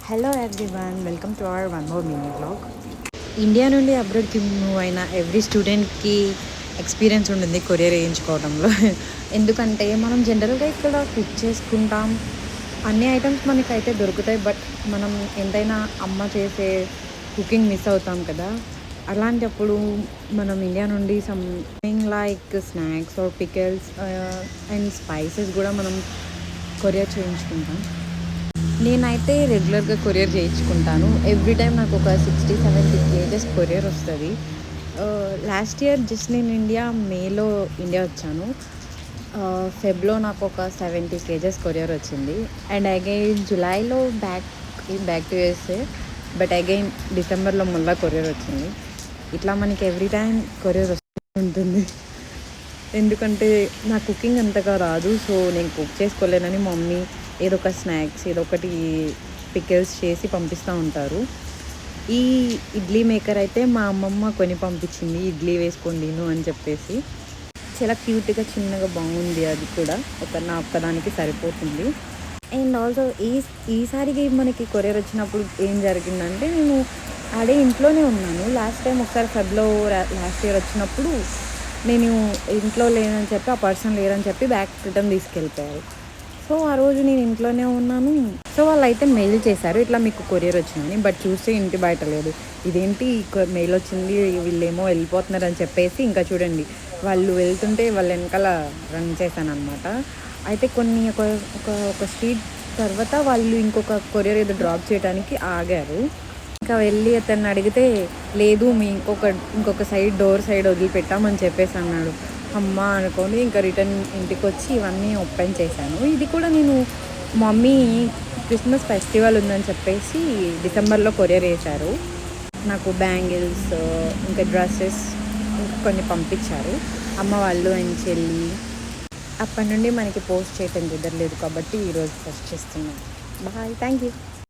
Hello everyone, welcome to our one more mini vlog. India నుండి అబ్రాడ్కి move అయిన every స్టూడెంట్కి experience ఉంటుంది courier వేయించుకోవడంలో. ఎందుకంటే మనం జనరల్గా ఇక్కడ కుక్ చేసుకుంటాం, అన్ని ఐటమ్స్ మనకైతే దొరుకుతాయి. బట్ మనం ఎంతైనా అమ్మ చేసే కుకింగ్ మిస్ అవుతాం కదా. అలాంటప్పుడు మనం ఇండియా నుండి something like snacks or pickles and spices కూడా మనం కొరియర్ చేయించుకుంటాం. నేనైతే రెగ్యులర్గా కొరియర్ చేయించుకుంటాను. ఎవ్రీ టైం నాకు ఒక 60-70 కేజెస్ కొరియర్ వస్తుంది. లాస్ట్ ఇయర్ జస్ట్ నేను మేలో ఇండియా వచ్చాను. ఫెబ్లో నాకు ఒక 70 కేజెస్ కొరియర్ వచ్చింది. అండ్ అగైన్ జులైలో back to USA. But again డిసెంబర్లో మళ్ళీ కొరియర్ వచ్చింది. ఇట్లా మనకి ఎవ్రీ టైం కొరియర్ వస్తూ ఉంటుంది. ఎందుకంటే నా కుకింగ్ అంతగా రాదు, సో నేను కుక్ చేసుకోలేనని మమ్మీ ఏదో ఒక స్నాక్స్ ఏదో ఒకటి పికిల్స్ చేసి పంపిస్తూ ఉంటారు. ఈ ఇడ్లీ మేకర్ అయితే మా అమ్మమ్మ కొని పంపించింది, ఇడ్లీ వేసుకొని తిను అని చెప్పేసి. చాలా క్యూట్గా చిన్నగా బాగుంది. అది కూడా నా ఒక్కదానికి సరిపోతుంది. అండ్ ఆల్సో ఈసారికి మనకి కొరియర్ వచ్చినప్పుడు ఏం జరిగిందంటే, నేను ఆడే ఇంట్లోనే ఉన్నాను. లాస్ట్ టైం ఒకసారి ఫెబ్లో లాస్ట్ ఇయర్ వచ్చినప్పుడు నేను ఇంట్లో లేనని చెప్పి ఆ పర్సన్ లేరని చెప్పి బ్యాక్ రిటర్న్ తీసుకెళ్ళిపోయారు. సో ఆ రోజు నేను ఇంట్లోనే ఉన్నాను. సో వాళ్ళు అయితే మెయిల్ చేశారు, ఇట్లా మీకు కొరియర్ వచ్చిందని. బట్ చూస్తే ఇంటి బయట లేదు. ఇదేంటి మెయిల్ వచ్చింది, వీళ్ళేమో వెళ్ళిపోతున్నారు అని చెప్పేసి ఇంకా చూడండి వాళ్ళు వెళ్తుంటే వాళ్ళ వెనకాల రన్ చేశాను అనమాట. అయితే ఒక స్ట్రీట్ తర్వాత వాళ్ళు ఇంకొక కొరియర్ ఏదో డ్రాప్ చేయడానికి ఆగారు. ఇంకా వెళ్ళి అతన్ని అడిగితే లేదు, మీ ఇంకొక డోర్ సైడ్ వదిలిపెట్టామని చెప్పేసి అన్నాడు. అమ్మ అనుకొని ఇంకా రిటర్న్ ఇంటికి వచ్చి ఇవన్నీ ఓపెన్ చేశాను. ఇది కూడా నేను మమ్మీ క్రిస్మస్ ఫెస్టివల్ ఉందని చెప్పేసి డిసెంబర్లో కొరియర్ వేశారు. నాకు బ్యాంగిల్స్, ఇంకా డ్రెస్సెస్ ఇంకా కొన్ని పంపించారు అమ్మ వాళ్ళు అండ్ చెల్లి. అప్పటి నుండి మనకి పోస్ట్ చేయటం కుదరలేదు కాబట్టి ఈరోజు పోస్ట్ చేస్తున్నాను. Bye, thank you.